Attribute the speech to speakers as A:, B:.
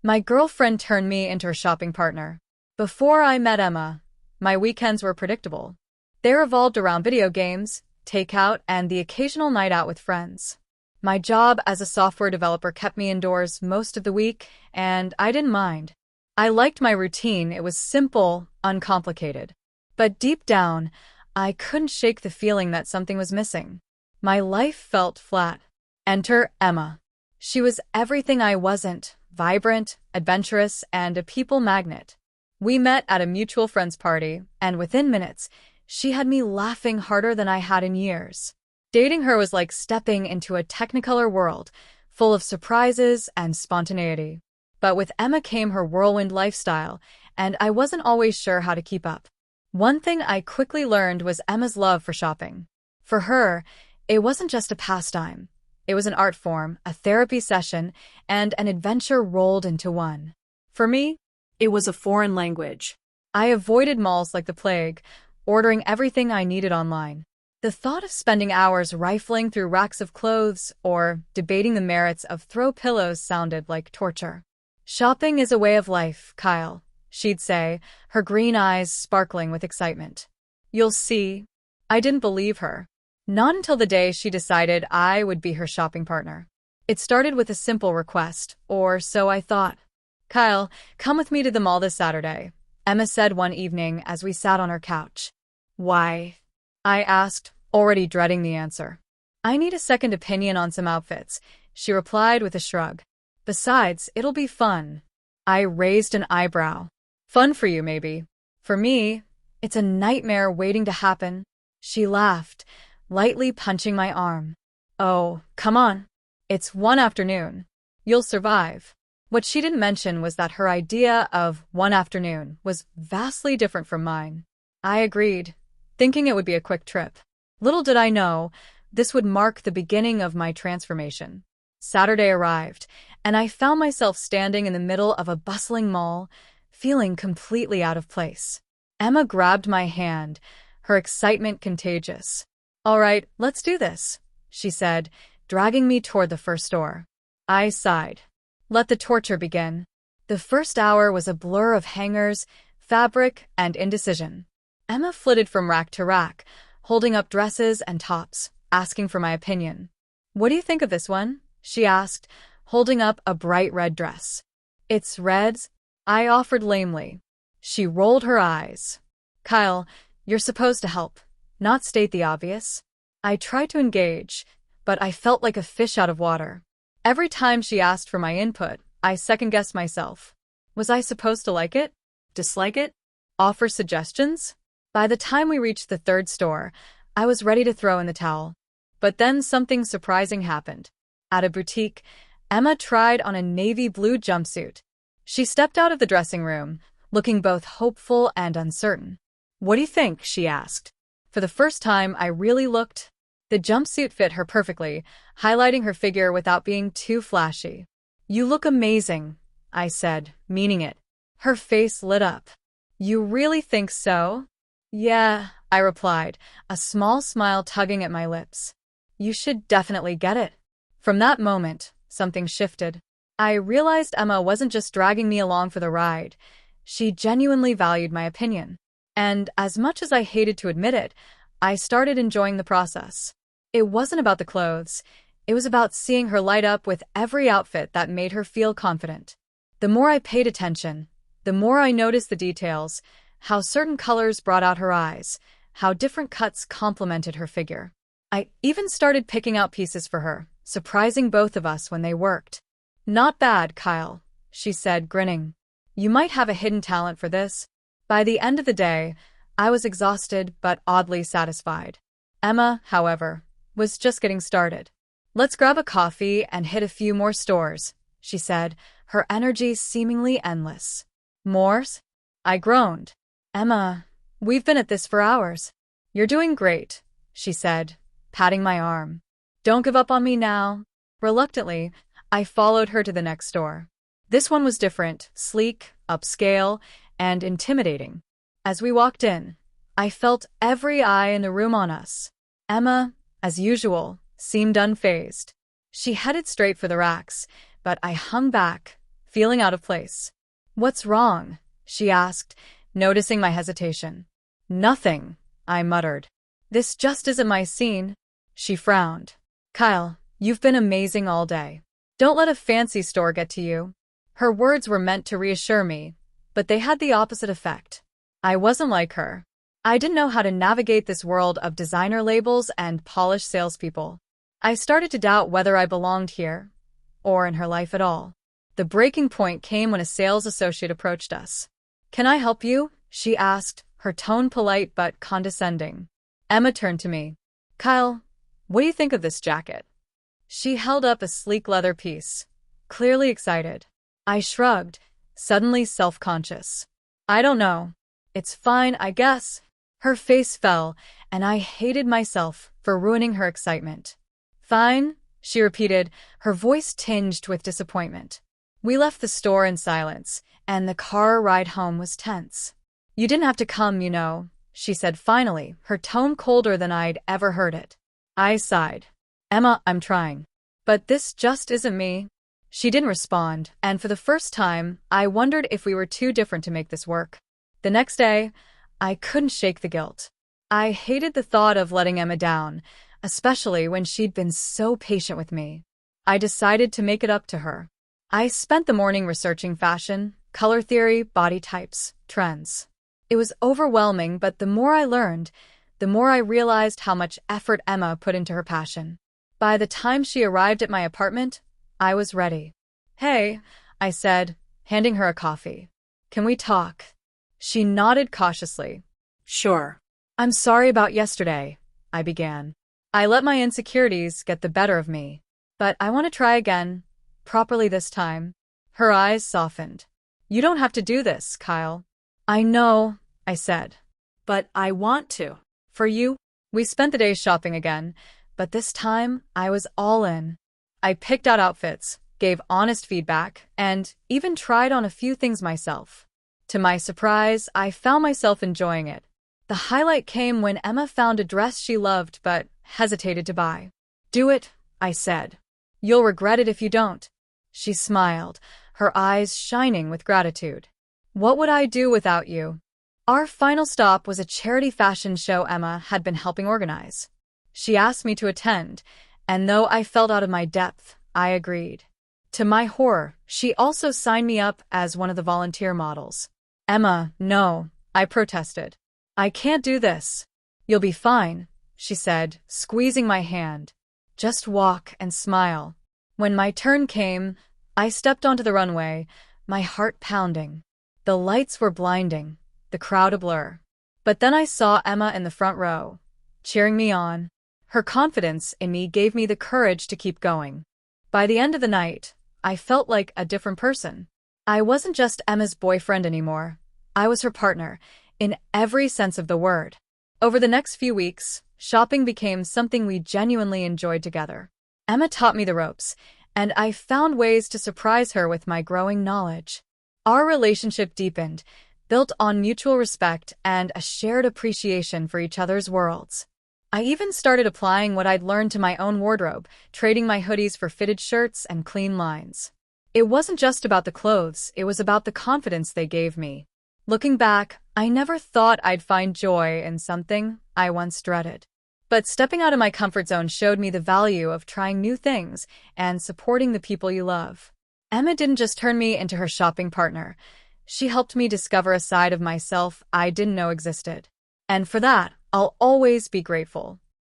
A: My girlfriend turned me into her shopping partner. Before I met Emma, my weekends were predictable. They revolved around video games, takeout, and the occasional night out with friends. My job as a software developer kept me indoors most of the week, and I didn't mind. I liked my routine. It was simple, uncomplicated. But deep down, I couldn't shake the feeling that something was missing. My life felt flat. Enter Emma. She was everything I wasn't: vibrant, adventurous, and a people magnet. We met at a mutual friend's party, and within minutes, she had me laughing harder than I had in years. Dating her was like stepping into a technicolor world, full of surprises and spontaneity. But with Emma came her whirlwind lifestyle, and I wasn't always sure how to keep up. One thing I quickly learned was Emma's love for shopping. For her, it wasn't just a pastime. It was an art form, a therapy session, and an adventure rolled into one. For me, it was a foreign language. I avoided malls like the plague, ordering everything I needed online. The thought of spending hours rifling through racks of clothes or debating the merits of throw pillows sounded like torture. Shopping is a way of life, Kyle, she'd say, her green eyes sparkling with excitement. You'll see. I didn't believe her. Not until the day she decided I would be her shopping partner. It started with a simple request, or so I thought. Kyle, come with me to the mall this Saturday, Emma said one evening as we sat on her couch. Why? I asked, already dreading the answer. I need a second opinion on some outfits, she replied with a shrug. Besides, it'll be fun. I raised an eyebrow. Fun for you, maybe. For me, it's a nightmare waiting to happen. She laughed, lightly punching my arm. Oh, come on. It's one afternoon. You'll survive. What she didn't mention was that her idea of one afternoon was vastly different from mine. I agreed, thinking it would be a quick trip. Little did I know, this would mark the beginning of my transformation. Saturday arrived, and I found myself standing in the middle of a bustling mall, feeling completely out of place. Emma grabbed my hand, her excitement contagious. All right, let's do this, she said, dragging me toward the first store. I sighed. Let the torture begin. The first hour was a blur of hangers, fabric, and indecision. Emma flitted from rack to rack, holding up dresses and tops, asking for my opinion. What do you think of this one? She asked, holding up a bright red dress. It's red, I offered lamely. She rolled her eyes. Kyle, you're supposed to help, not state the obvious. I tried to engage, but I felt like a fish out of water. Every time she asked for my input, I second-guessed myself. Was I supposed to like it? Dislike it? Offer suggestions? By the time we reached the third store, I was ready to throw in the towel. But then something surprising happened. At a boutique, Emma tried on a navy blue jumpsuit. She stepped out of the dressing room, looking both hopeful and uncertain. What do you think? She asked. For the first time, I really looked. The jumpsuit fit her perfectly, highlighting her figure without being too flashy. You look amazing, I said, meaning it. Her face lit up. You really think so? Yeah, I replied, a small smile tugging at my lips. You should definitely get it. From that moment, something shifted. I realized Emma wasn't just dragging me along for the ride. She genuinely valued my opinion. And as much as I hated to admit it, I started enjoying the process. It wasn't about the clothes. It was about seeing her light up with every outfit that made her feel confident. The more I paid attention, the more I noticed the details, how certain colors brought out her eyes, how different cuts complemented her figure. I even started picking out pieces for her, surprising both of us when they worked. Not bad, Kyle, she said, grinning. You might have a hidden talent for this. By the end of the day, I was exhausted but oddly satisfied. Emma, however, was just getting started. Let's grab a coffee and hit a few more stores, she said, her energy seemingly endless. Mores? I groaned. Emma, we've been at this for hours. You're doing great, she said, patting my arm. Don't give up on me now. Reluctantly, I followed her to the next store. This one was different, sleek, upscale, and intimidating. As we walked in, I felt every eye in the room on us. Emma, as usual, seemed unfazed. She headed straight for the racks, but I hung back, feeling out of place. "What's wrong?" she asked, noticing my hesitation. "Nothing," I muttered. "This just isn't my scene." She frowned. "Kyle, you've been amazing all day. Don't let a fancy store get to you." Her words were meant to reassure me, but they had the opposite effect. I wasn't like her. I didn't know how to navigate this world of designer labels and polished salespeople. I started to doubt whether I belonged here, or in her life at all. The breaking point came when a sales associate approached us. "Can I help you?" she asked, her tone polite but condescending. Emma turned to me. "Kyle, what do you think of this jacket?" She held up a sleek leather piece, clearly excited. I shrugged, suddenly self-conscious. "I don't know. It's fine, I guess." Her face fell, and I hated myself for ruining her excitement. "Fine," she repeated, her voice tinged with disappointment. We left the store in silence, and the car ride home was tense. "You didn't have to come, you know," she said finally, her tone colder than I'd ever heard it. I sighed. "Emma, I'm trying. But this just isn't me." She didn't respond, and for the first time, I wondered if we were too different to make this work. The next day, I couldn't shake the guilt. I hated the thought of letting Emma down, especially when she'd been so patient with me. I decided to make it up to her. I spent the morning researching fashion, color theory, body types, trends. It was overwhelming, but the more I learned, the more I realized how much effort Emma put into her passion. By the time she arrived at my apartment, I was ready. "Hey," I said, handing her a coffee. "Can we talk?" She nodded cautiously. "Sure." "I'm sorry about yesterday," I began. "I let my insecurities get the better of me. But I want to try again, properly this time." Her eyes softened. "You don't have to do this, Kyle." "I know," I said. "But I want to. For you." We spent the day shopping again, but this time I was all in. I picked out outfits, gave honest feedback, and even tried on a few things myself. To my surprise, I found myself enjoying it. The highlight came when Emma found a dress she loved but hesitated to buy. "Do it," I said. "You'll regret it if you don't." She smiled, her eyes shining with gratitude. "What would I do without you?" Our final stop was a charity fashion show Emma had been helping organize. She asked me to attend, and though I felt out of my depth, I agreed. To my horror, she also signed me up as one of the volunteer models. "Emma, no," I protested. "I can't do this." "You'll be fine," she said, squeezing my hand. "Just walk and smile." When my turn came, I stepped onto the runway, my heart pounding. The lights were blinding, the crowd a blur. But then I saw Emma in the front row, cheering me on. Her confidence in me gave me the courage to keep going. By the end of the night, I felt like a different person. I wasn't just Emma's boyfriend anymore. I was her partner, in every sense of the word. Over the next few weeks, shopping became something we genuinely enjoyed together. Emma taught me the ropes, and I found ways to surprise her with my growing knowledge. Our relationship deepened, built on mutual respect and a shared appreciation for each other's worlds. I even started applying what I'd learned to my own wardrobe, trading my hoodies for fitted shirts and clean lines. It wasn't just about the clothes, it was about the confidence they gave me. Looking back, I never thought I'd find joy in something I once dreaded. But stepping out of my comfort zone showed me the value of trying new things and supporting the people you love. Emma didn't just turn me into her shopping partner. She helped me discover a side of myself I didn't know existed. And for that, I'll always be grateful.